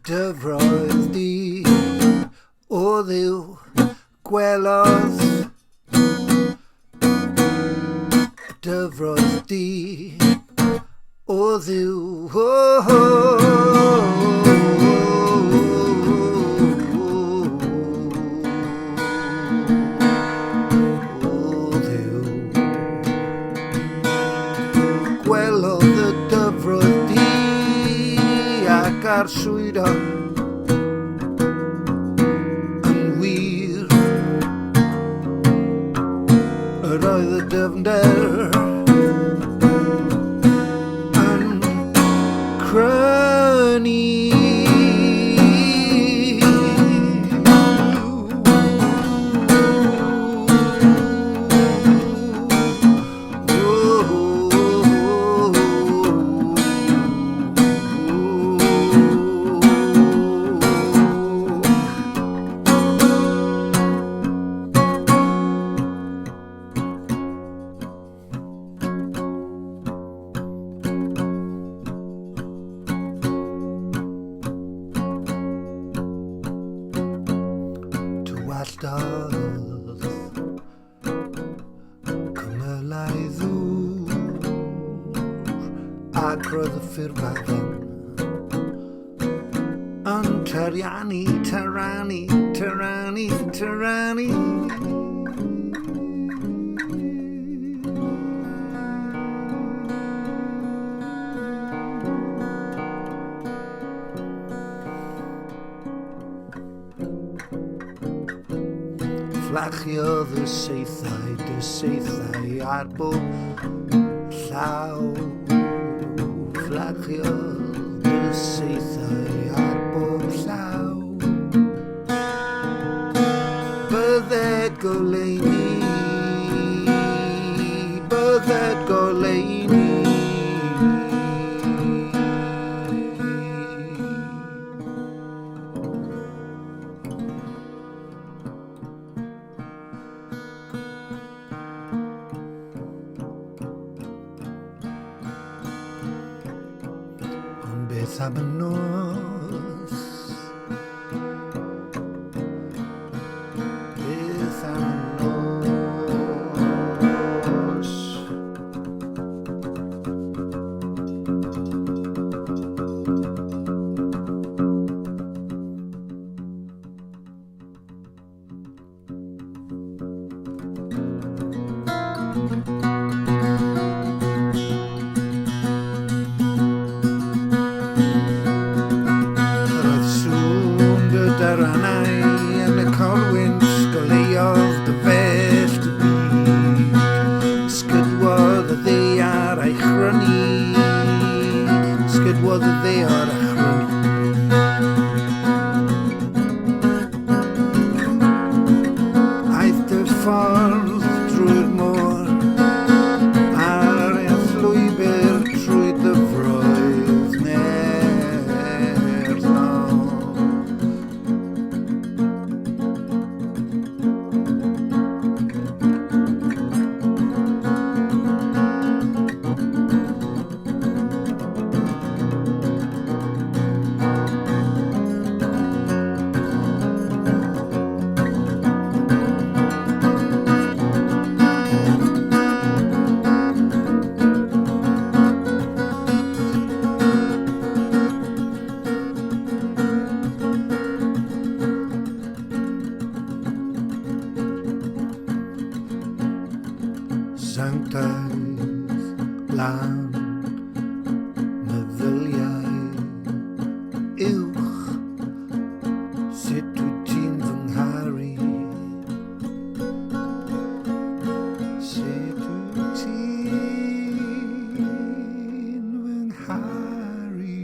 Dyfroedd di o ddiw gwelodd. Dyfroedd di o ddiw gwelodd y dyfroedd di ac arswydo yn wir. Yr oedd y dyfnder yn crynu. Waldodd cymylau ddŵr ac roedd y ffyrfaden yn tyrannu. Fflachiodd y seithau ar bob llaw. Fflachiodd y seithau ar bob llaw. Bydded goleuni. Beth am y nos? Beth am y nos? Sanctaidd lan meddyliau uwch, sut wyt ti'n fy ngharu? Sut wyt ti'n fy ngharu?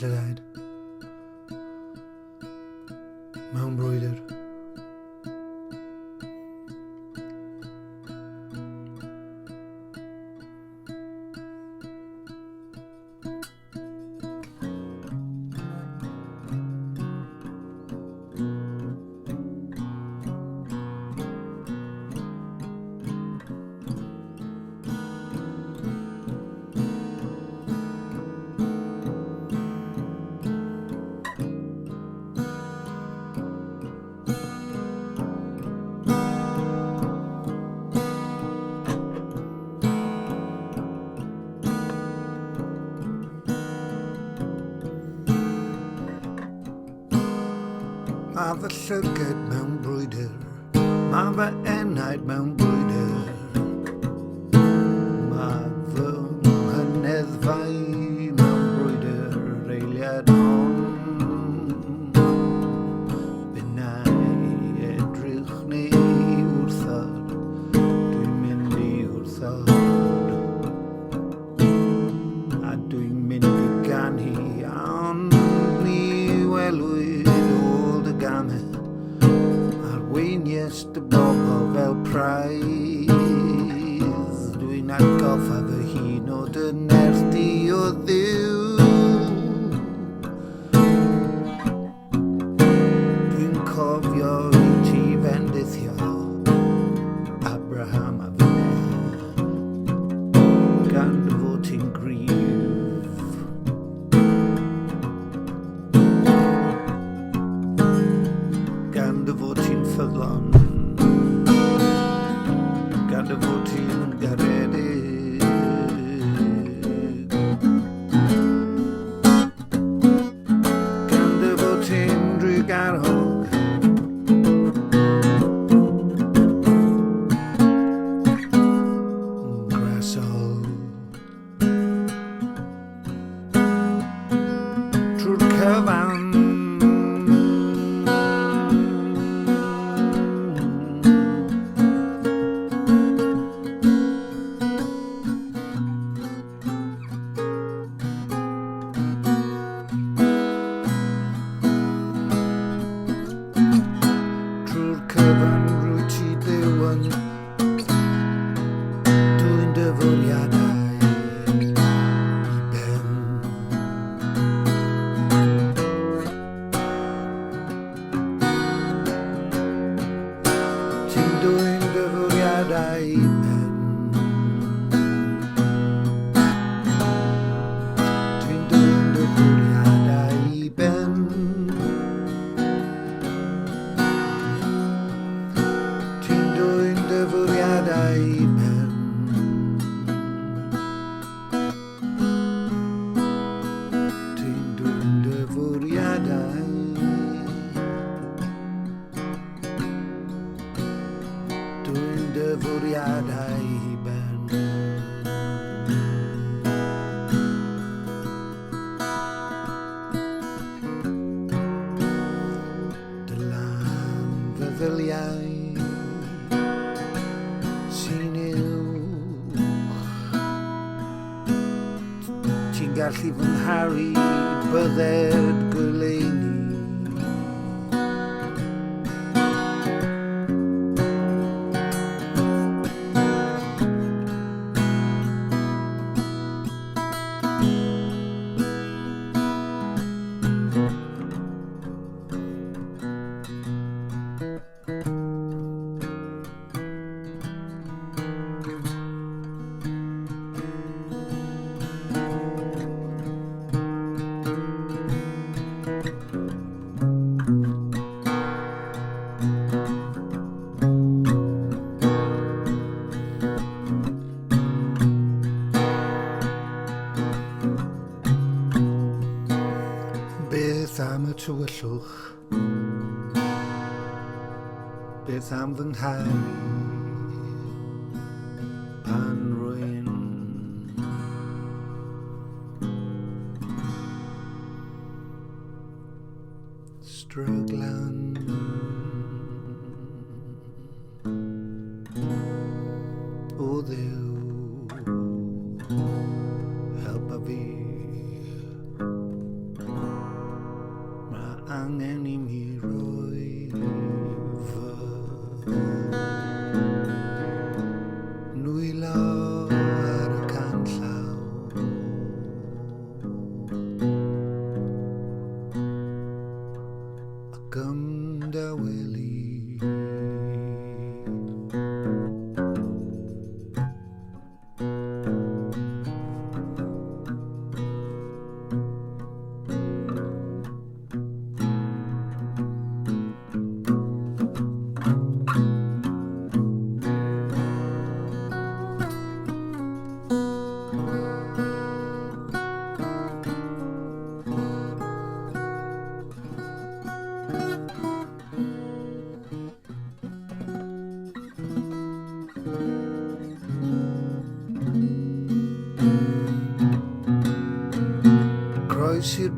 llygaid mewn brwydr. Mae fy llyged mewn brwydr, mae fy enaid mewn brwydr, mae fy mhynneddfau mewn brwydr, eiliad hon. Bynnau edrych neu wrthod, dwi'n mynd i wrthod, a dwi'n mynd i ganhi, ond ni welwyd gamed arweinies dy bobl fel praidd. Dwi'n atgoffa fy hun o dy nerth di o Dduw. Dwi'n cofio i ti fendithio Abraham a finne gan dy fod ti'n gryf. Gan dy fod ti'n ffyddlon, gan dy fod ti'n garedig, gan dy fod ti'n Trugarog, Grasol, trwy'r cyfan. Cyfan rwy ti ddiwan, dwi'n dyfwriadau i ben. Ti'n dwi'n dyfwriadau i ben. Ti'n dwi'n dyfwriadau i ben. Dyfwriadau i ben. Ti'n dwi'n dyfwriadau. Dwi'n dyfwriadau i ben. Dy lan feddyliau sy'n uwch, ti'n gallu fy ngharu bydded goleuni. Beth am y tywyllwch? Beth am fy ngharu pan rwy'n stryglan? O Dduw, helpa fi.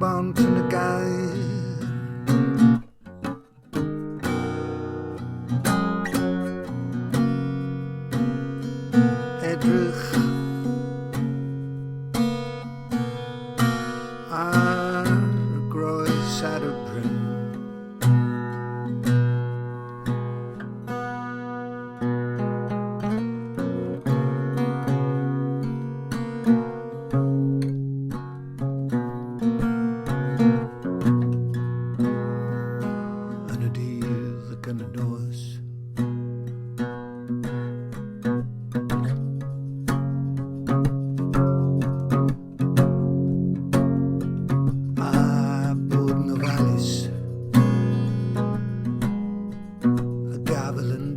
bont yn y gair. Edrych ar y groes ar y bryn. Yn y dydd ac yn y nos. A bod yn ofalus, y gafel yn